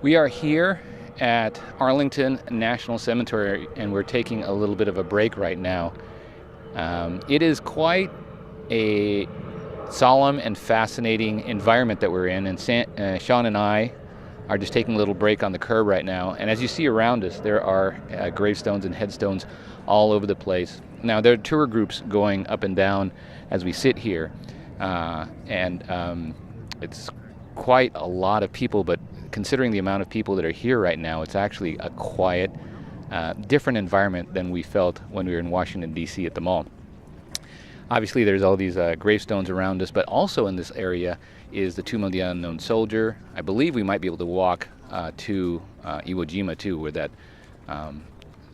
We are here at Arlington National Cemetery, and we're taking a little bit of a break right now. It is quite a solemn and fascinating environment that we're in, and Sean and I are just taking a little break on the curb right now. And as you see around us, there are gravestones and headstones all over the place. Now, there are tour groups going up and down as we sit here, and it's quite a lot of people, but considering the amount of people that are here right now, it's actually a quiet, different environment than we felt when we were in Washington, D.C. at the mall. Obviously, there's all these gravestones around us, but also in this area is the Tomb of the Unknown Soldier. I believe we might be able to walk to Iwo Jima, too, where that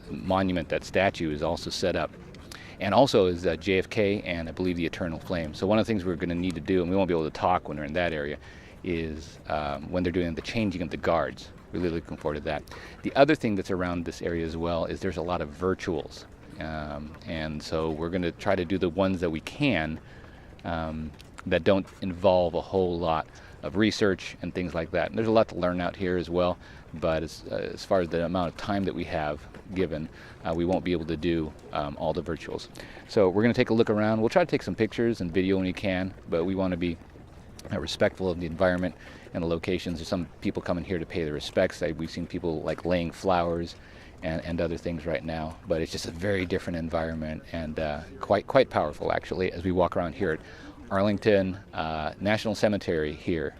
monument, that statue, is also set up. And also is JFK and I believe the Eternal Flame. So one of the things we're going to need to do, and we won't be able to talk when we're in that area, is when they're doing the changing of the guards. Really looking forward to that. The other thing that's around this area as well is there's a lot of virtuals. And so we're going to try to do the ones that we can that don't involve a whole lot of research and things like that. And there's a lot to learn out here as well, but as far as the amount of time that we have given, we won't be able to do all the virtuals. So we're going to take a look around. We'll try to take some pictures and video when we can, but we want to be respectful of the environment and the locations. There's some people coming here to pay their respects. We've seen people like laying flowers and other things right now, but it's just a very different environment and quite powerful actually as we walk around here at Arlington National Cemetery here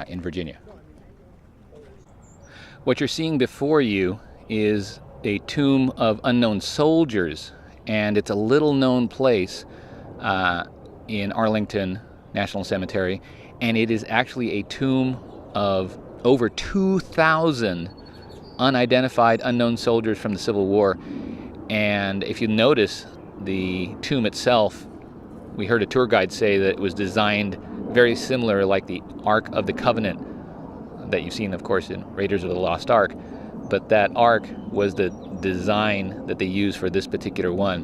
in Virginia. What you're seeing before you is a tomb of unknown soldiers, and it's a little known place in Arlington National Cemetery, and it is actually a tomb of over 2,000 unidentified unknown soldiers from the Civil War. And if you notice the tomb itself, we heard a tour guide say that it was designed very similar like the Ark of the Covenant that you've seen, of course, in Raiders of the Lost Ark, but that Ark was the design that they used for this particular one.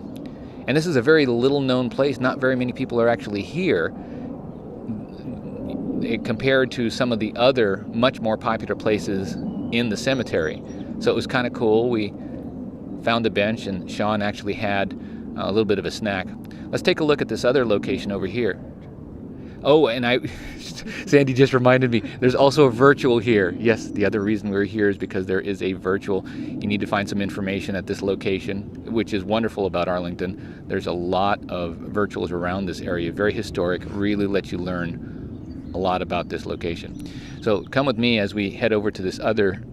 And this is a very little known place. Not very many people are actually here compared to some of the other much more popular places in the cemetery. So it was kind of cool. We found a bench and Sean actually had a little bit of a snack. Let's take a look at this other location over here. Oh, and Sandy just reminded me, there's also a virtual here. Yes, the other reason we're here is because there is a virtual. You need to find some information at this location, which is wonderful about Arlington. There's a lot of virtuals around this area, very historic, really lets you learn a lot about this location. So come with me as we head over to this other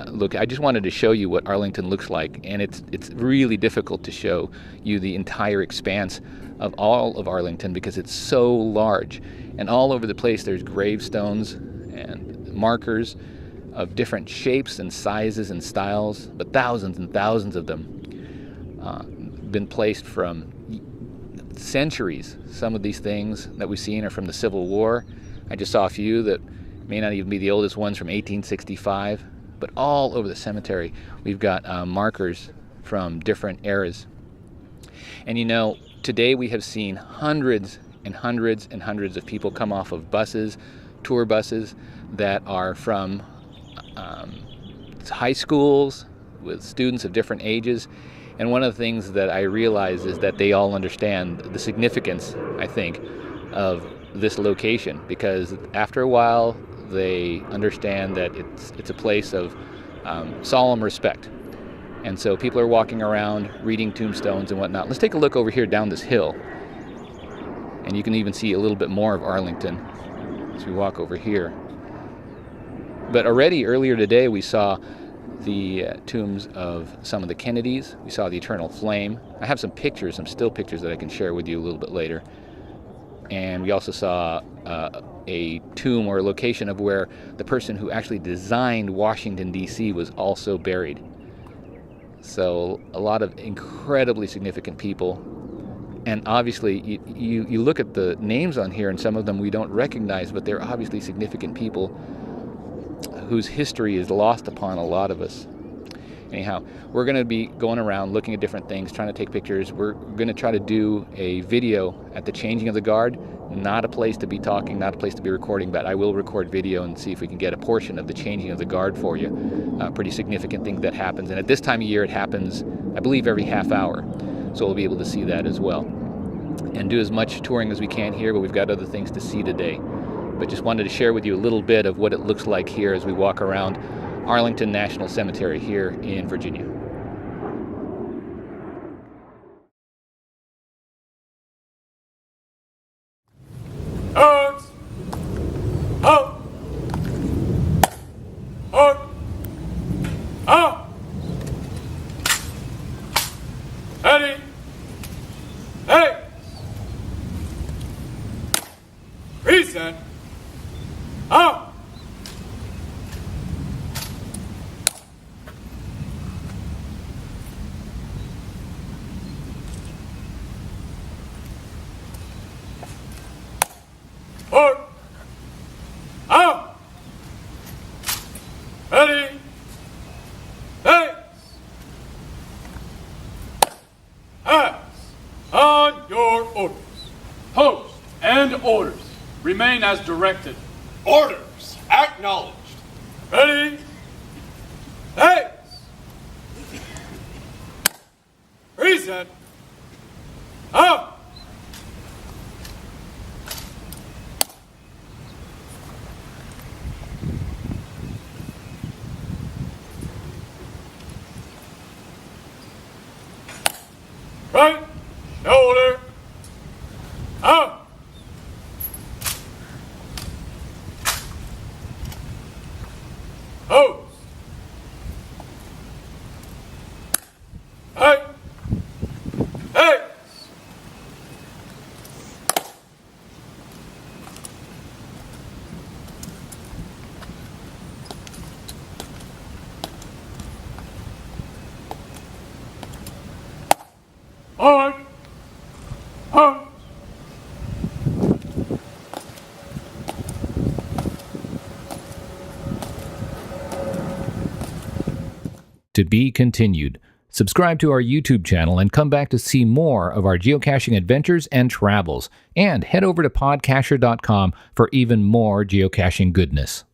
look. I just wanted to show you what Arlington looks like, and it's really difficult to show you the entire expanse of all of Arlington because it's so large. And all over the place there's gravestones and markers of different shapes and sizes and styles, but thousands and thousands of them been placed from centuries. Some of these things that we've seen are from the Civil War. I just saw a few that may not even be the oldest ones, from 1865. But all over the cemetery, we've got markers from different eras. And you know, today we have seen hundreds and hundreds and hundreds of people come off of buses, tour buses, that are from high schools with students of different ages. And one of the things that I realize is that they all understand the significance, I think, of this location, because after a while they understand that it's a place of solemn respect. And so people are walking around reading tombstones and whatnot. Let's take a look over here down this hill, and you can even see a little bit more of Arlington as we walk over here. But already earlier today we saw the tombs of some of the Kennedys. We saw the Eternal Flame. I have some pictures, some still pictures that I can share with you a little bit later. And we also saw a tomb or a location of where the person who actually designed Washington, D.C. was also buried. So a lot of incredibly significant people. And obviously, you look at the names on here, and some of them we don't recognize, but they're obviously significant people whose history is lost upon a lot of us. Anyhow, we're going to be going around looking at different things, trying to take pictures. We're going to try to do a video at the changing of the guard. Not a place to be talking, not a place to be recording, but I will record video and see if we can get a portion of the changing of the guard for you. A pretty significant thing that happens. And at this time of year, it happens, I believe, every half hour. So we'll be able to see that as well. And do as much touring as we can here, but we've got other things to see today. But just wanted to share with you a little bit of what it looks like here as we walk around Arlington National Cemetery here in Virginia. Out! Out! Out! Out! Ready! Hey! Reset! Out! Forward! Out! Ready! Hey! Pass! On your orders. Post and orders remain as directed. Orders acknowledged. Ready? Hey! Reset. Up! Right shoulder up. Post. Right. Hey. Forward. Out. To be continued. Subscribe to our YouTube channel and come back to see more of our geocaching adventures and travels. And head over to PodCacher.com for even more geocaching goodness.